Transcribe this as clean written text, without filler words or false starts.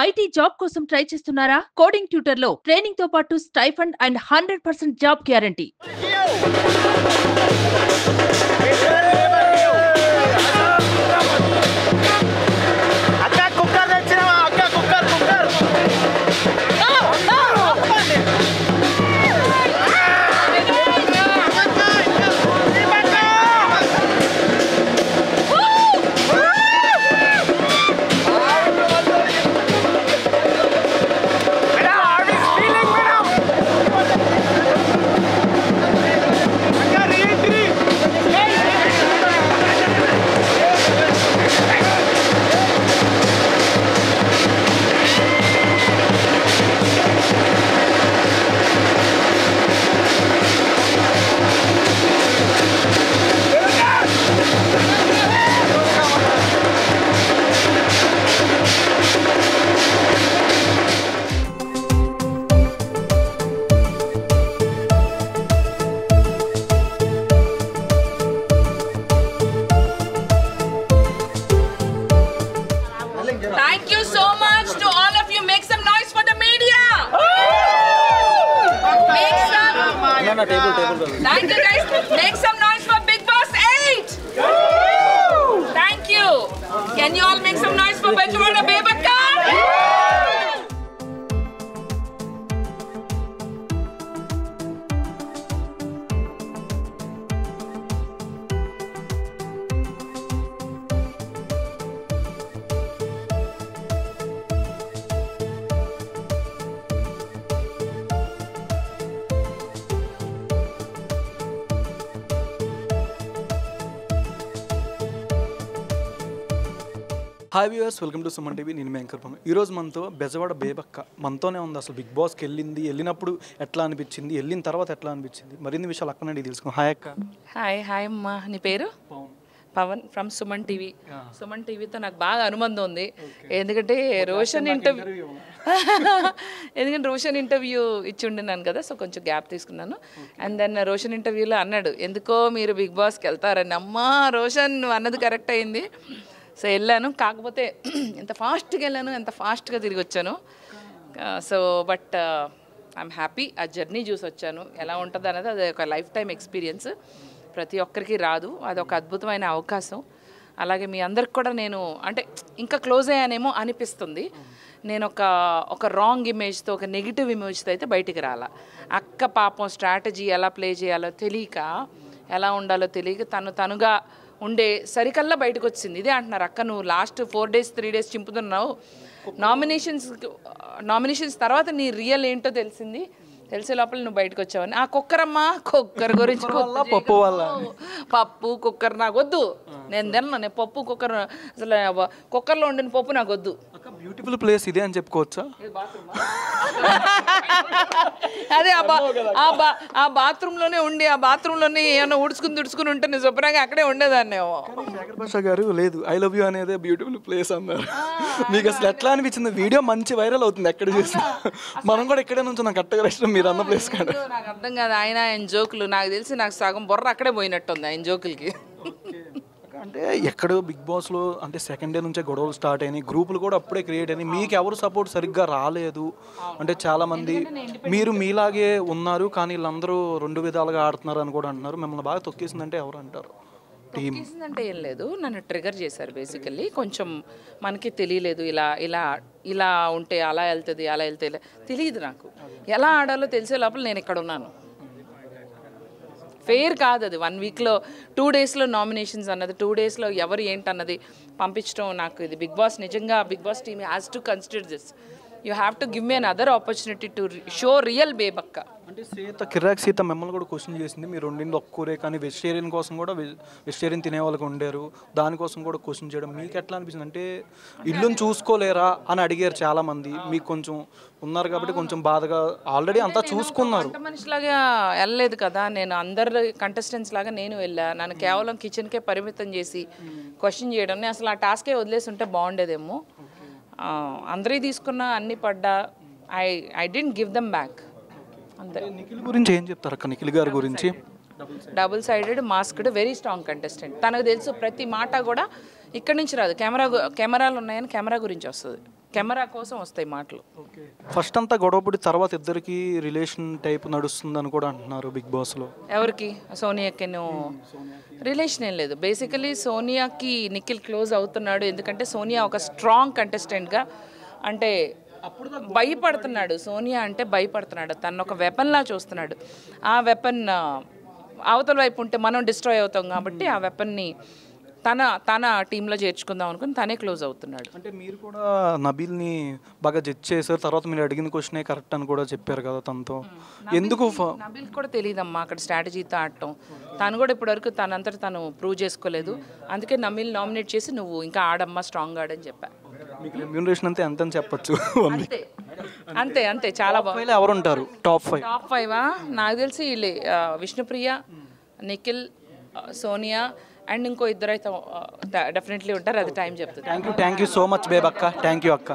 IT job కోసం try చేస్తున్నారా? Coding ట్యూటర్లో training తో పాటు stipend and 100% job guarantee. Thank you so much to all of you. Make some noise for the media. Make some. Thank you guys. Make some noise for Bigg Boss 8. Thank you. Can you all make some noise for Bejwada Bebakka? Hi viewers, welcome to Suman TV. నేను మీ anchor Pawan. ఈరోజు మనతో బెజవాడ బేబక్క మనతోనే ఉంది. అసలు big బాస్కి వెళ్ళినప్పుడు ఎట్లా అనిపించింది, వెళ్ళిన తర్వాత ఎట్లా అనిపించింది, మరిన్ని విషయాలు అక్కడ నుండి తెలుసుకున్నాం. హాయ్ అక్క. హాయ్ అమ్మా. నీ పేరు? Pavan from Suman TV. సుమన్ టీవీతో నాకు బాగా అనుబంధం ఉంది. ఎందుకంటే రోషన్ ఇంటర్వ్యూ ఇచ్చి ఉండినాను కదా, సో కొంచెం గ్యాప్ తీసుకున్నాను. అండ్ దెన్ రోషన్ ఇంటర్వ్యూలో అన్నాడు, ఎందుకో మీరు బిగ్ బాస్కి వెళ్తారని. అమ్మా రోషన్, నువ్వు అన్నది కరెక్ట్ అయింది. సో వెళ్ళాను, కాకపోతే ఎంత ఫాస్ట్గా వెళ్ళాను, ఎంత ఫాస్ట్గా తిరిగి వచ్చాను. So but I'm happy. ఆ జర్నీ చూసి వచ్చాను. ఎలా ఉంటుంది అనేది అది ఒక లైఫ్ టైం ఎక్స్పీరియన్స్. ప్రతి ఒక్కరికి రాదు, అది ఒక అద్భుతమైన అవకాశం. అలాగే మీ అందరికి కూడా నేను అంటే ఇంకా క్లోజ్ అయ్యానేమో అనిపిస్తుంది. నేను ఒక రాంగ్ ఇమేజ్తో, ఒక నెగిటివ్ ఇమేజ్తో అయితే బయటికి రాలా. అక్క పాపం స్ట్రాటజీ ఎలా ప్లే చేయాలో తెలియక, ఎలా ఉండాలో తెలియక తనుగా ఉండే సరికల్లా బయటకు వచ్చింది. ఇదే అంటున్నారు, అక్క నువ్వు లాస్ట్ 4 days 3 days చింపుతున్నావు, నామినేషన్స్ తర్వాత నీ రియల్ ఏంటో తెలిసే లోపల నువ్వు బయటకు వచ్చావని. ఆ కుక్కరమ్మా, కుక్కర్ గురించి పప్పు కుక్కర్ నాకు వద్దు. నేను తిన్నాను పప్పు కుక్కర్, అసలు కుక్కర్లో వండిన పప్పు నాకు వద్దు. బ్యూటిఫుల్ ప్లేస్ ఇదే అని చెప్పుకోవచ్చా? అదే ఆ బాత్రూంలోనే ఉండి, ఆ బాత్రూంలోనే ఏమన్నా ఉడుచుకుని ఉంటే నేను శుభ్రంగా అక్కడే ఉండేదాన్నేమో. శేఖర్ భాష గారు లేదు, ఐ లవ్ యూ అనేది బ్యూటిఫుల్ ప్లేస్ అన్నారు. మీకు అసలు ఎట్లా అనిపించింది? వీడియో మంచి వైరల్ అవుతుంది ఎక్కడ చూసినా. మనం కూడా ఇక్కడే నుంచి నాకు కరెక్ట్గా ఇష్టం మీరు అన్న ప్లేస్ కాదు. నాకు అర్థం కాదు ఆయన జోకులు. నాకు తెలిసి నాకు సగం బొర్ర అక్కడే పోయినట్టుంది ఆయన జోకులకి. అంటే ఎక్కడో బిగ్ బాస్లో అంటే సెకండ్ డే నుంచే గొడవలు స్టార్ట్ అయినాయి, గ్రూపులు కూడా అప్పుడే క్రియేట్ అయినాయి. మీకు ఎవరు సపోర్ట్ సరిగ్గా రాలేదు అంటే చాలామంది మీరు మీలాగే ఉన్నారు కానీ వీళ్ళందరూ 2 విధాలుగా ఆడుతున్నారు అని కూడా అంటున్నారు. మిమ్మల్ని బాగా తొక్కేసిందంటే ఎవరు అంటారు? తొక్కేసిందంటే ఏం లేదు, నన్ను ట్రిగర్ చేశారు బేసికల్లీ. కొంచెం మనకి తెలియలేదు, ఇలా ఉంటే అలా వెళ్తుంది, అలా వెళ్తే తెలియదు. నాకు ఎలా ఆడాలో తెలిసే లోపల నేను ఇక్కడ ఉన్నాను. ఫెయిర్ కాదు అది. 1 weekలో 2 daysలో నామినేషన్స్ అన్నది, 2 daysలో ఎవరు ఏంటన్నది పంపించడం. నాకు ఇది బిగ్ బాస్, నిజంగా Big Boss team has to consider this. You have to give me another opportunity to show real Bebakka. అంటే కిరాక్ సీత మిమ్మల్ని కూడా క్వశ్చన్ చేసింది. మీరు వండింది ఒక్కరే కానీ వెజిటేరియన్ కోసం కూడా వెజిటేరియన్ తినే వాళ్ళకి వండారు, దానికోసం కూడా క్వశ్చన్ చేయడం మీకు ఎట్లా అనిపించింది? అంటే ఇల్లుని చూసుకోలేరా అని అడిగారు చాలామంది. మీకు కొంచెం ఉన్నారు కాబట్టి కొంచెం బాధగా, ఆల్రెడీ అంతా చూసుకున్నారు. మనిషిలాగా వెళ్ళలేదు కదా నేను, అందరు కంటెస్టెంట్స్ లాగా నేను వెళ్ళా. నన్ను కేవలం కిచెన్కే పరిమితం చేసి క్వశ్చన్ చేయడం, నేను అసలు ఆ టాస్కే వదిలేసి ఉంటే బాగుండేదేమో. అందరి తీసుకున్న అన్ని పడ్డా, I didn't give them back. Nikhil గురించి ఏం చెప్తారు అక్క? నిఖిల్ గారి గురించి double sided, masked, very strong contestant. తనకు తెలుసు ప్రతి మాట కూడా ఇక్కడి నుంచి రాదు, కెమెరాలు ఉన్నాయని కెమెరా గురించి వస్తుంది. కెమెరా కోసం వస్తాయి మాటలు. ఫస్ట్ అంతా గొడవపడి తర్వాత ఇద్దరికి రిలేషన్ టైప్ నడుస్తుందని కూడా అంటున్నారు బిగ్ బాస్లో. ఎవరికి? సోనియాకి రిలేషన్ ఏం లేదు. బేసికలీ సోనియాకి నిఖిల్ క్లోజ్ అవుతున్నాడు, ఎందుకంటే సోనియా ఒక స్ట్రాంగ్ కంటెస్టెంట్గా, అంటే భయపడుతున్నాడు. సోనియా అంటే భయపడుతున్నాడు, తను ఒక వెపన్లా చూస్తున్నాడు. ఆ వెపన్ అవతల వైపు ఉంటే మనం డిస్ట్రాయ్ అవుతాం కాబట్టి ఆ వెపన్ని తన టీంలో చేర్చుకుందాం అనుకుని తనే క్లోజ్ అవుతున్నాడు. అంటే మీరు కూడా నబీల్ని బాగా జడ్జ్ చేశారు, తర్వాత మీరు అడిగిన క్వశ్చనే కరెక్ట్ అని కూడా చెప్పారు కదా తనతో. ఎందుకు నబీల్ కూడా తెలియదమ్మా అక్కడ స్ట్రాటజీతో ఆడటం. తను కూడా ఇప్పటివరకు తనంతట తను ప్రూవ్ చేసుకోలేదు. అందుకే నబీల్ నామినేట్ చేసి నువ్వు ఇంకా ఆడమ్మా, స్ట్రాంగ్ ఆడని చెప్పా. మీకు రెమ్యూనరేషన్ అంతే ఎంత అని చెప్పచ్చు? అంతే అంతే చాలా బాగుంది. ఎవరు ఉంటారు టాప్ 5? టాప్ 5 నాకు తెలిసి విష్ణుప్రియ, నిఖిల్, సోనియా అండ్ ఇంకో ఇద్దరైతే డెఫినెట్లీ ఉంటారు. అది టైం చెప్తుంది. Thank you so much Bebakka. Thank you అక్క.